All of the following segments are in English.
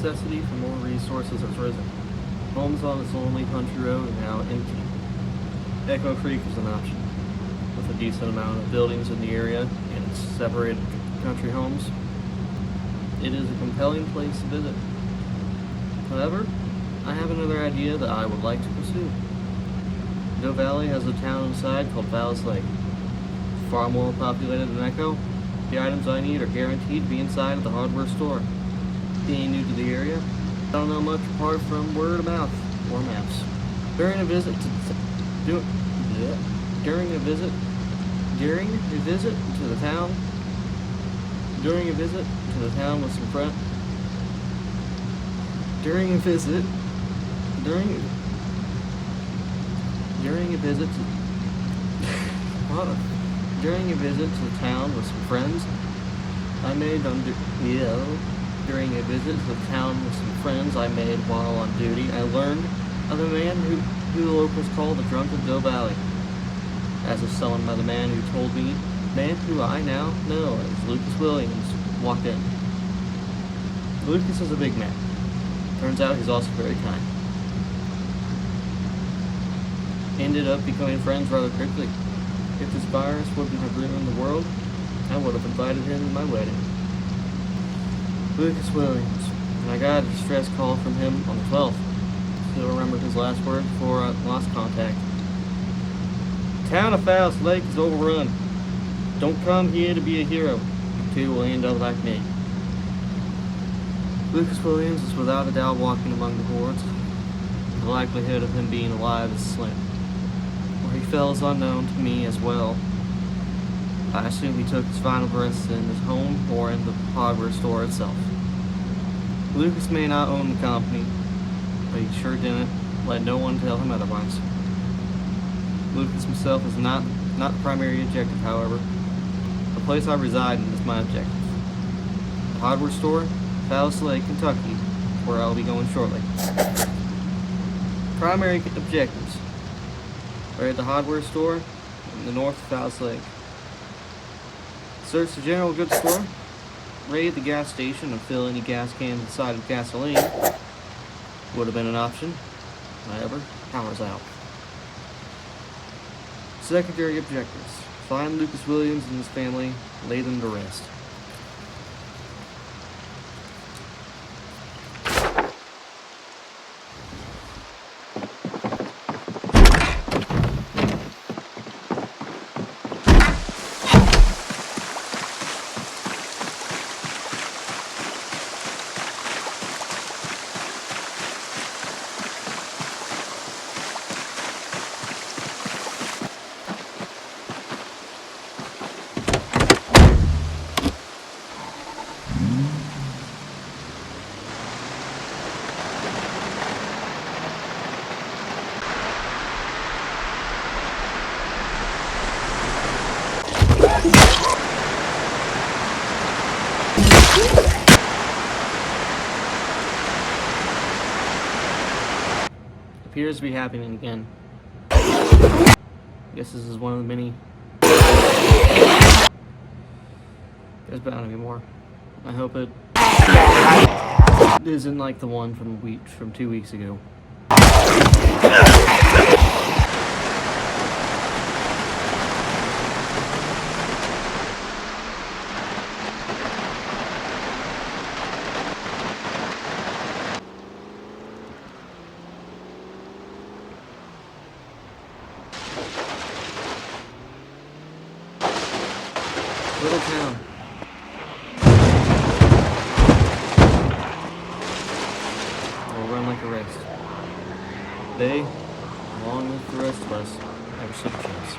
necessity for more resources has risen. Homes on this lonely country road are now empty. Echo Creek is an option. With a decent amount of buildings in the area and its separated country homes, it is a compelling place to visit. However, I have another idea that I would like to pursue. Doe Valley has a town inside called Val's Lake. Far more populated than Echo. The items I need are guaranteed to be inside of the hardware store. Being new to the area, I don't know much apart from word of mouth or maps. During a visit to the town with some friends. During a visit to the town with some friends, I made while on duty, I learned of a man who the locals call the drunk of Doe Valley. As if someone by the man who told me, man who I now know as Lucas Williams, walked in. Lucas is a big man. Turns out he's also very kind. Ended up becoming friends rather quickly. If this virus wouldn't have ruined the world, I would have invited him to my wedding. Lucas Williams. And I got a distress call from him on the 12th. Still remember his last word before I lost contact. Town of Fowles Lake is overrun. Don't come here to be a hero. You too will end up like me. Lucas Williams is without a doubt walking among the hoards. The likelihood of him being alive is slim. Where he fell is unknown to me as well. I assume he took his final breaths in his home or in the hardware store itself. Lucas may not own the company, but he sure didn't let no one tell him otherwise. Lucas himself is not the primary objective, however. The place I reside in is my objective. The hardware store, Fowles Lake, Kentucky, where I'll be going shortly. Primary objectives: raid the hardware store in the north of Fowles Lake. Search the general goods store. Raid the gas station and fill any gas cans inside with gasoline. Would have been an option. However, power's out. Secondary objectives: find Lucas Williams and his family, lay them to rest. Appears to be happening again. Guess this is one of the many. There's bound to be more. I hope it isn't like the one from 2 weeks ago. Little town. We'll run like a race. They, along with the rest of us, never stood a chance.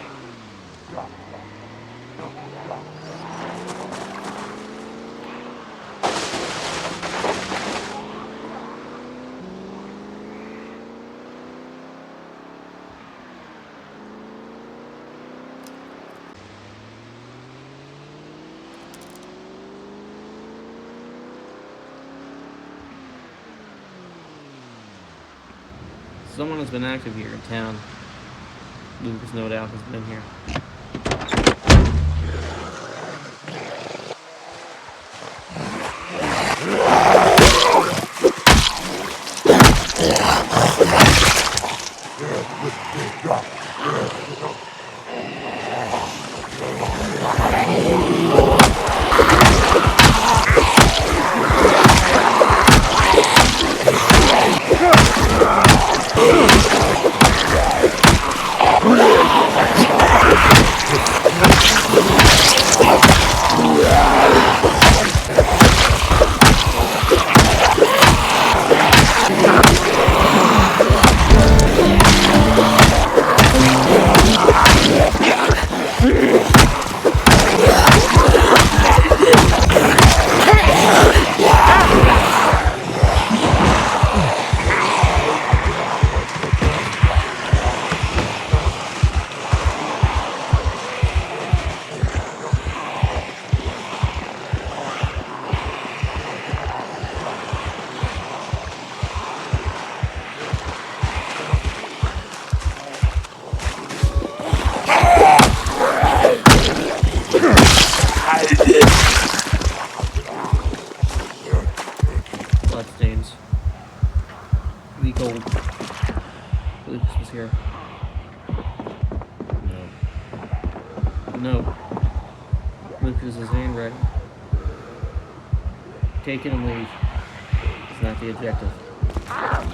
Someone has been active here in town. Lucas no doubt has been here. bloodstains. Week old. Lucas was here. No. Lucas's handwriting. Take it and leave. It's not the objective. Hard.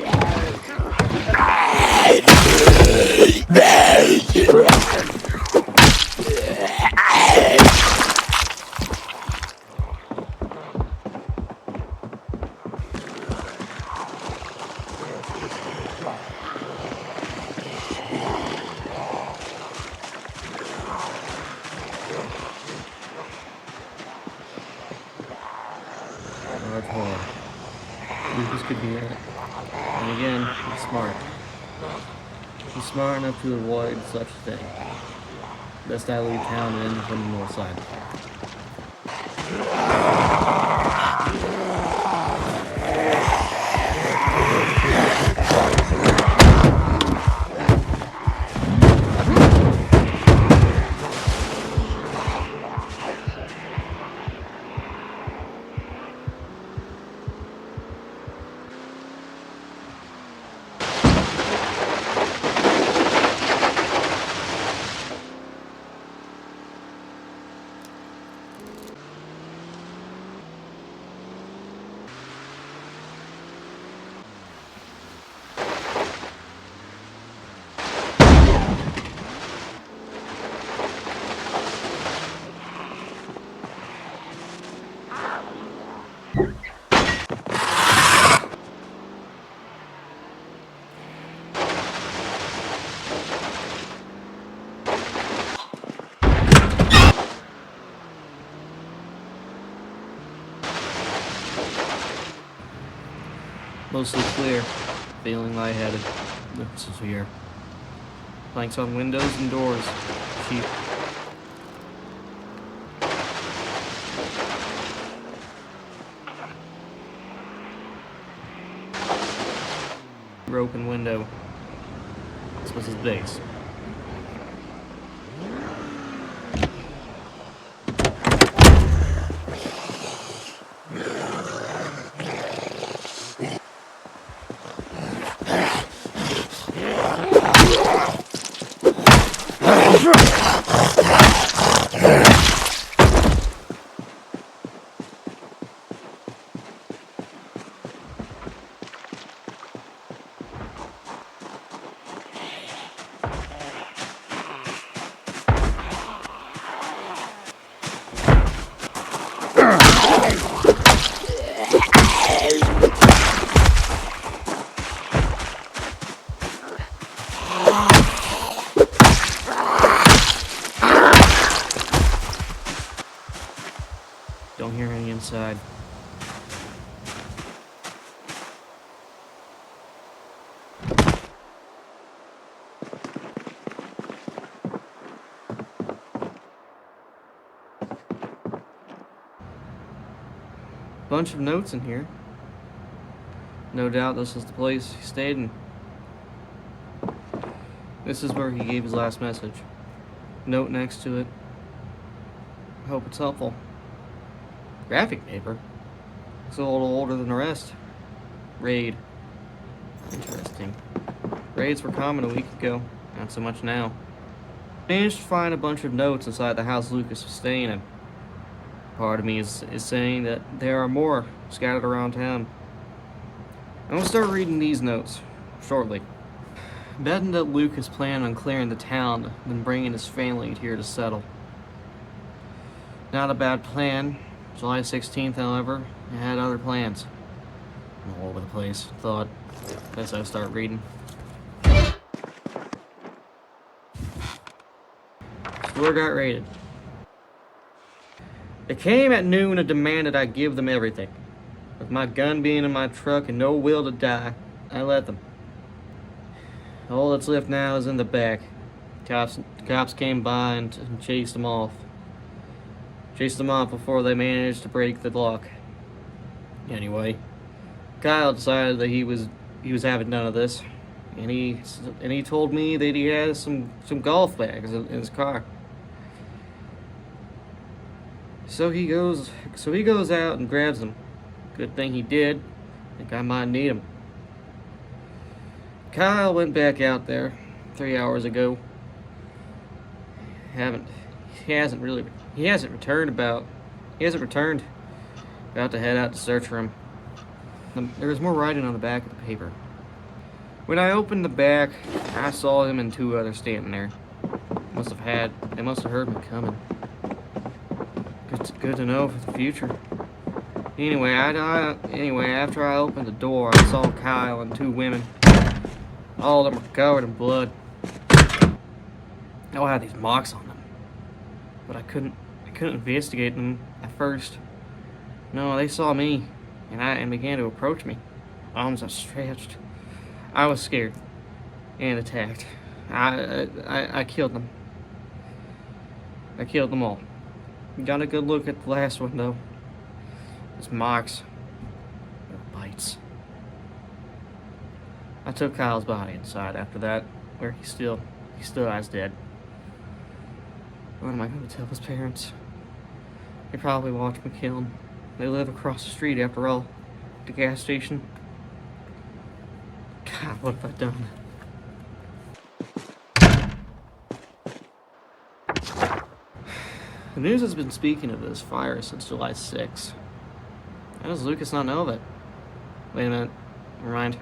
Lucas could be right. And again, he's smart. He's smart enough to avoid such a thing. Best I leave town and end from the north side. Mostly clear, feeling lightheaded. Lucas is here. Planks on windows and doors. Sheep. Broken window. This was his base. Don't hear any inside. Bunch of notes in here. No doubt this is the place he stayed in. This is where he gave his last message. Note next to it. I hope it's helpful. Graphic paper? It's a little older than the rest. Raid. Interesting. Raids were common a week ago. Not so much now. Managed to find a bunch of notes inside the house Lucas was staying in. Part of me is saying that there are more scattered around town. I'm gonna start reading these notes shortly. Betting that Lucas planned on clearing the town, then bringing his family here to settle. Not a bad plan. July 16th, however, I had other plans. I'm all over the place. Thought, guess I'd start reading. Store got raided. They came at noon and demanded I give them everything. With my gun being in my truck and no will to die, I let them. All that's left now is in the back. Cops came by and chased them off. Chased them off before they managed to break the lock. Anyway, Kyle decided that he was having none of this, and he told me that he has some golf bags in his car. So he goes out and grabs them. Good thing he did. Think I might need them. Kyle went back out there 3 hours ago. He hasn't returned. About to head out to search for him. There was more writing on the back of the paper. When I opened the back, I saw him and 2 others standing there. They must have heard me coming. Good to know for the future. Anyway, after I opened the door, I saw Kyle and 2 women. All of them were covered in blood. They all had these marks on them, but I couldn't investigate them at first. No, they saw me, and began to approach me, arms outstretched. I was scared and attacked. I killed them. I killed them all. Got a good look at the last one though. His marks, their bites. I took Kyle's body inside after that, where he still lies dead. What am I going to tell his parents? They probably watched me kill him. They live across the street after all. The gas station. God, what have I done? The news has been speaking of this fire since July 6th. How does Lucas not know of it? Wait a minute. Never mind.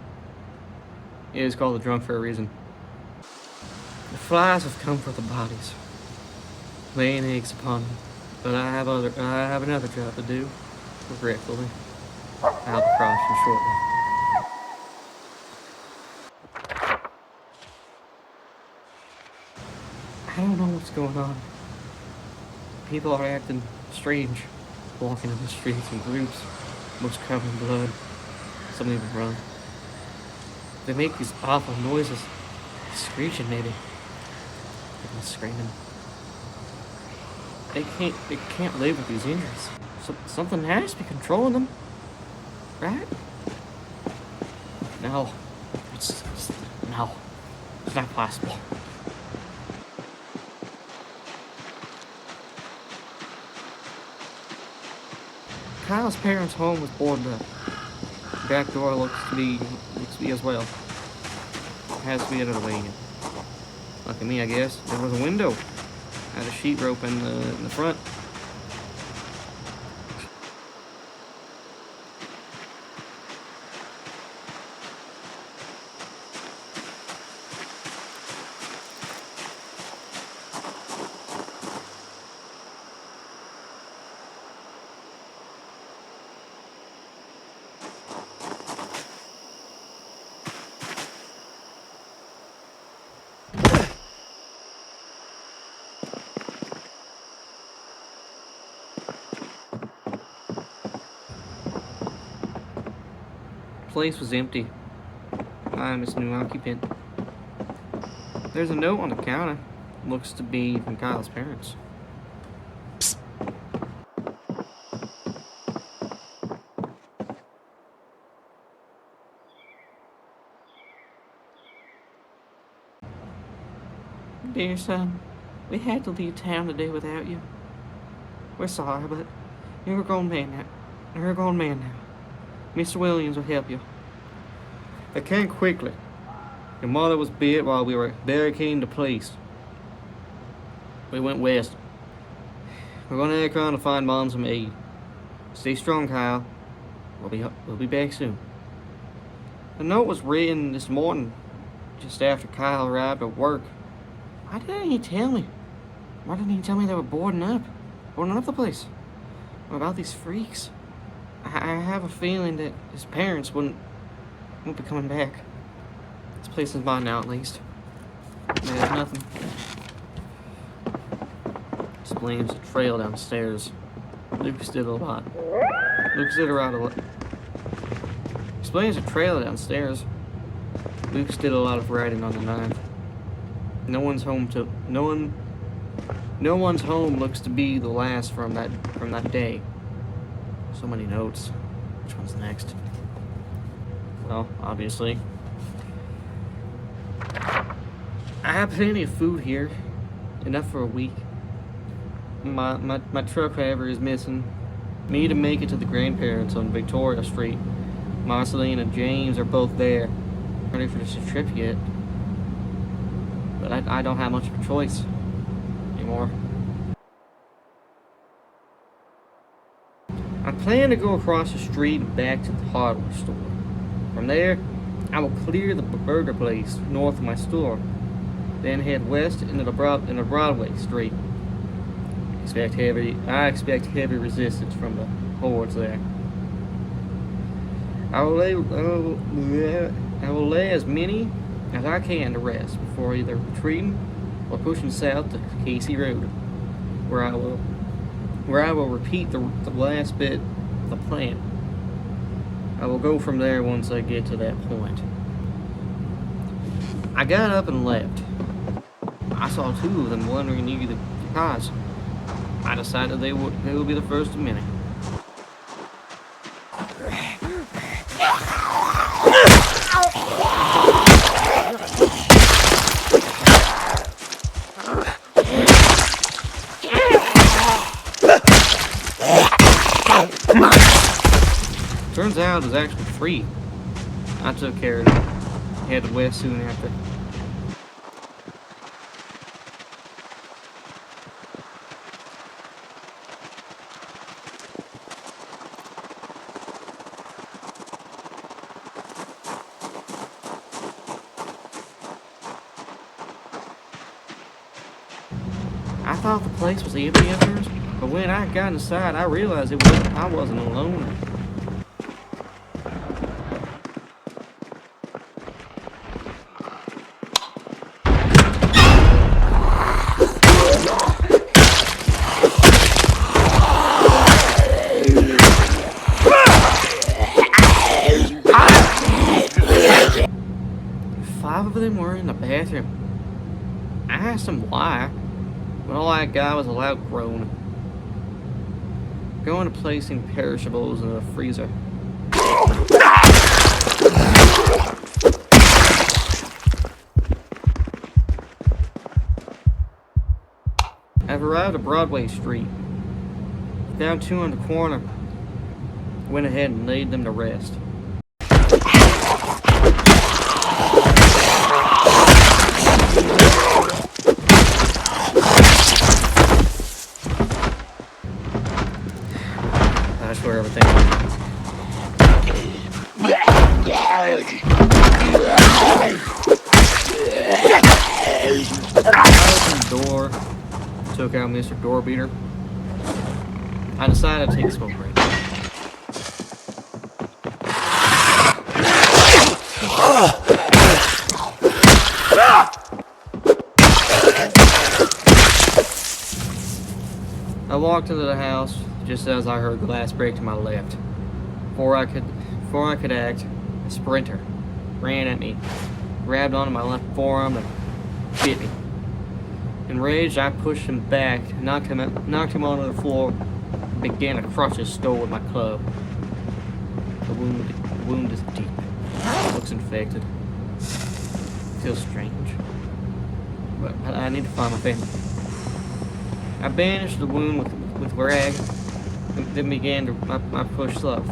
It is called the drunk for a reason. The flies have come for the bodies, laying eggs upon them. But I have another job to do. Regretfully, I'll be crossing shortly. I don't know what's going on. People are acting strange, walking in the streets in groups, most covered in blood. Some even run. They make these awful noises, screeching maybe, and screaming. They can't live with these injuries. Something has to be controlling them, right? No, it's not possible. Kyle's parents' home was boarded up. The back door looks to be as well. Has to be another way in. Lucky me, I guess. There was a window. Had a sheet rope in the front. The place was empty. I'm its new occupant. There's a note on the counter. Looks to be from Kyle's parents. Psst. Dear son, we had to leave town today without you. We're sorry, but you're a grown man now. Mr. Williams will help you. I came quickly. Your mother was bit while we were barricading the place. We went west. We're going to Akron to find Mom some aid. Stay strong, Kyle. We'll be back soon. The note was written this morning, just after Kyle arrived at work. Why didn't he tell me? Why didn't he tell me they were boarding up the place? What about these freaks? I have a feeling that his parents won't be coming back. This place is mine now, at least. There's nothing. Explains the trail downstairs. Lucas did a lot. Explains the trail downstairs. Lucas did a lot of writing on the knife. No one's home looks to be the last from that day. So many notes. Which one's next? Well, obviously. I have plenty of food here. Enough for a week. My truck driver is missing. Me to make it to the grandparents on Victoria Street. Marceline and James are both there, ready for this trip yet. But I don't have much of a choice anymore. I plan to go across the street and back to the hardware store. From there, I will clear the burger place north of my store, then head west into Broadway Street. I expect heavy resistance from the hoards there. I will lay as many as I can to rest before either retreating or pushing south to Casey Road, where I will repeat the last bit of the plan. I will go from there once I get to that point. I got up and left. I saw two of them wandering near the cars. I decided they would be the first of many. Turns out it was actually free. I took care of it. Headed west soon after. I thought the place was empty at first, but when I got inside, I realized I wasn't alone. 5 of them were in the bathroom. I asked them why, but all I got was a loud groan. Going to placing perishables in the freezer. I've arrived at Broadway Street. Found 2 on the corner. Went ahead and laid them to rest. I swear everything. I opened the door, took out Mr. Door Beater. I decided to take a smoke break. I walked into the house just as I heard glass break to my left. Before I could act, a sprinter ran at me, grabbed onto my left forearm and bit me. Enraged, I pushed him back, knocked him onto the floor, and began to crush his skull with my club. The wound is deep. Looks infected. Feels strange. But I need to find my family. I bandaged the wound with rag, and then began my push south.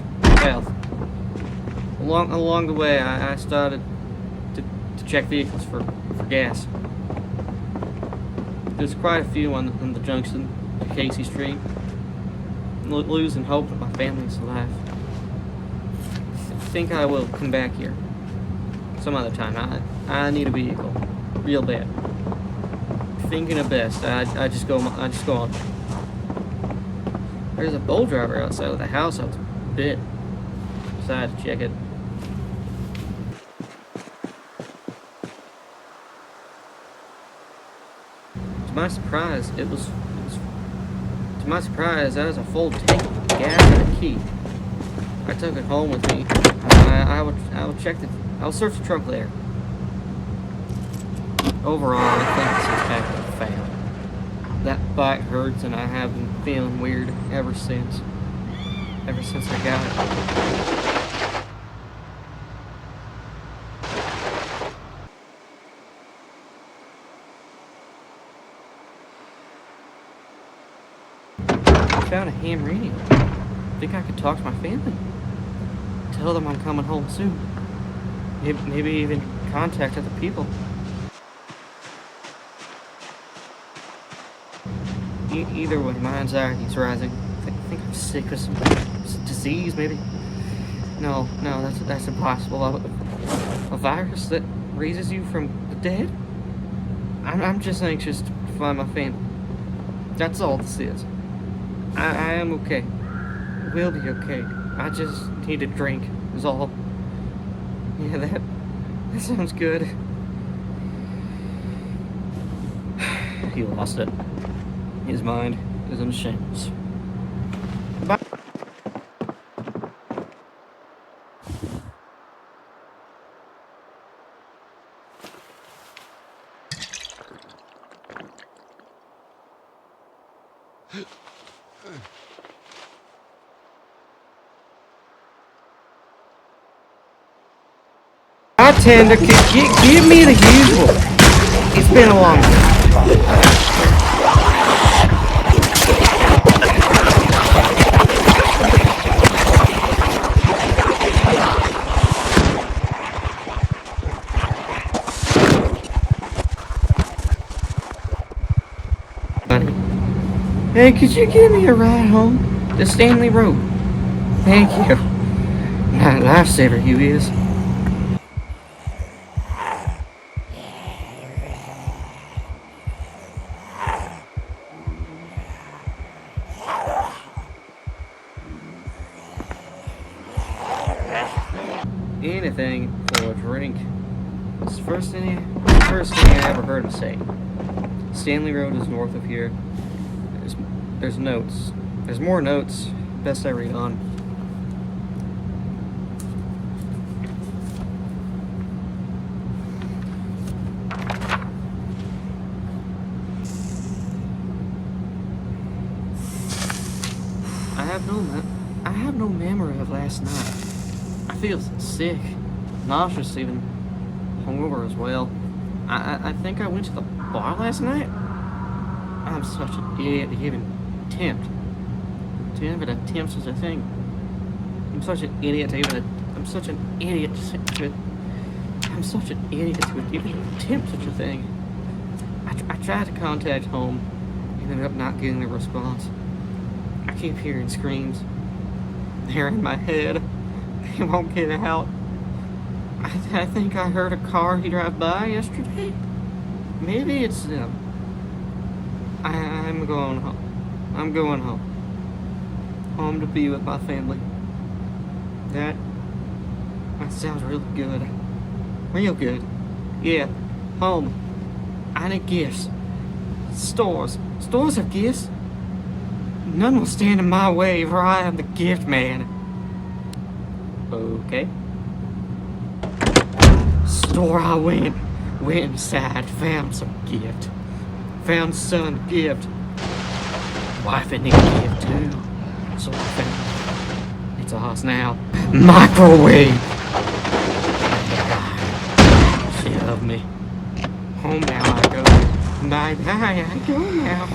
Along the way, I started to check vehicles for gas. There's quite a few on the junction to Casey Street. Losing hope that my family's alive. I think I will come back here some other time. I need a vehicle, real bad. Thinking the best. I just go on. There's a bull driver outside of the house. I was a bit. Decided to check it. To my surprise, that was a full tank of gas and a key. I took it home with me. I will search the trunk later. Overall, I think this is back to fail. That bite hurts, and I have been feeling weird ever since I got it. I found a ham radio. I think I could talk to my family. tell them I'm coming home soon. Maybe even contact other people. Either way, my anxiety's rising. I think I'm sick with some disease, maybe. No, that's impossible. A virus that raises you from the dead? I'm just anxious to find my family. That's all this is. I am okay. We'll be okay. I just need a drink, is all. Yeah, that sounds good. He lost it. His mind is in shambles. Bye. Bartender, give me the usual. It's been a long time. Hey, could you give me a ride home? The Stanley Road. Thank you. My lifesaver, you is. Anything for a drink. It's the first thing I ever heard him say. Stanley Road is north of here. There's notes. There's more notes. Best I read on. I have no memory of last night. I feel sick, nauseous, even hungover as well. I think I went to the bar last night. I'm such an idiot to even attempt such a thing. I'm such an idiot to even attempt such a thing. I tried to contact home, ended up not getting a response. I keep hearing screams. They're in my head. They won't get out. I think I heard a car drive by yesterday. Maybe it's them. I'm going home. I'm going home. Home to be with my family. That sounds real good. Real good. Yeah. Home. I need gifts. Stores have gifts. None will stand in my way, for I am the gift man. Okay. Store I went inside, found some gift. Found son gift. Wife and a gift too. So I found it's ours now. Microwave. She loved me. Home now I go. Bye bye, I go now.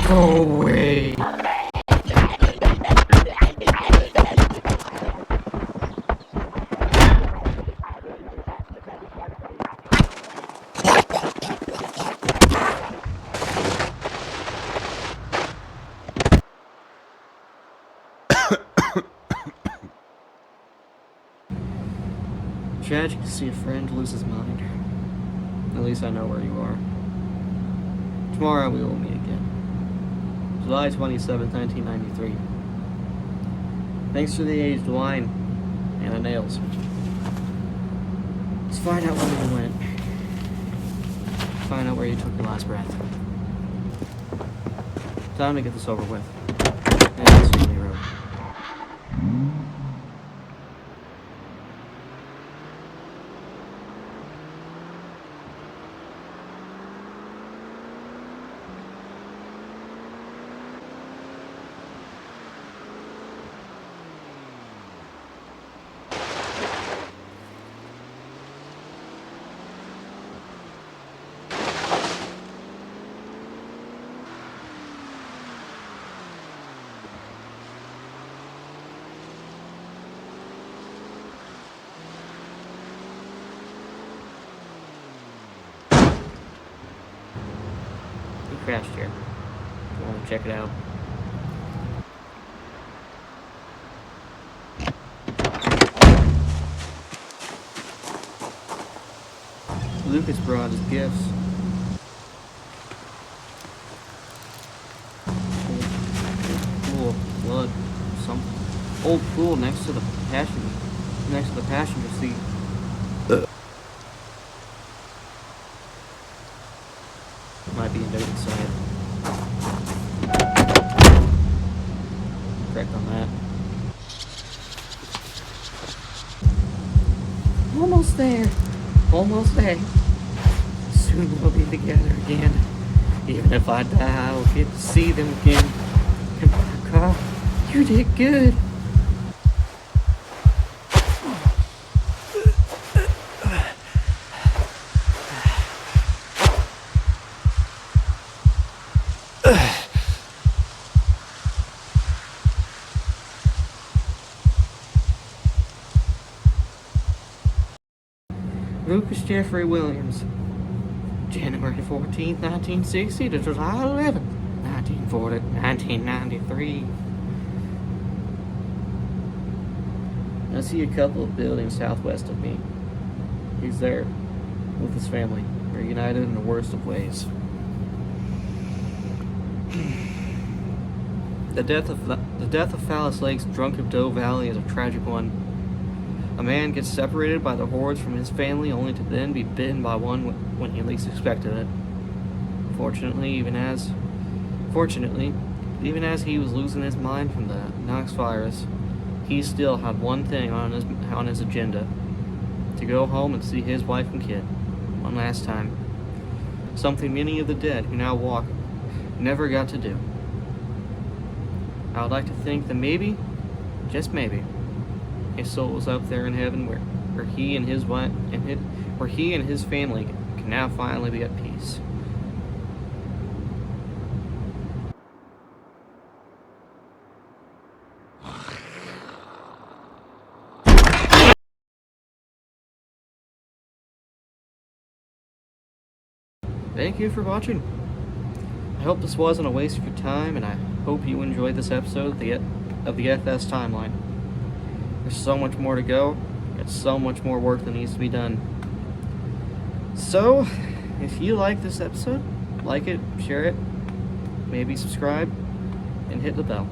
Microwave. Tragic to see a friend lose his mind. At least I know where you are. Tomorrow we will meet again. July 27th, 1993. Thanks for the aged wine and the nails. Let's find out where you went. Find out where you took your last breath. Time to get this over with. And it's Stanley Road. crashed here. If you want to check it out. Lucas brought his gifts. Pool of blood, something. Old pool next to the passenger seat. Might be a note inside. Correct on that. Almost there. Almost there. Soon we'll be together again. Even if I die, I will get to see them again. And Carl, you did good. Lucas Jeffrey Williams, January 14th, 1960 to July 11th, 1993. I see a couple of buildings southwest of me. He's there with his family, reunited in the worst of ways. The death of Phallus Lake's drunk of Doe Valley is a tragic one. A man gets separated by the hoards from his family only to then be bitten by one when he least expected it. Fortunately, even as he was losing his mind from the Knox virus, he still had one thing on his agenda: to go home and see his wife and kid one last time. Something many of the dead who now walk never got to do. I would like to think that maybe, just maybe, his soul is up there in heaven where he and his wife where he and his family can now finally be at peace. Thank you for watching. I hope this wasn't a waste of your time, and I hope you enjoyed this episode of the FS Timeline. There's so much more to go. There's so much more work that needs to be done. So, if you like this episode, like it, share it, maybe subscribe, and hit the bell.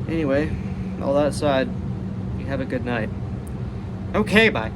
Anyway, all that aside, you have a good night. Okay, bye.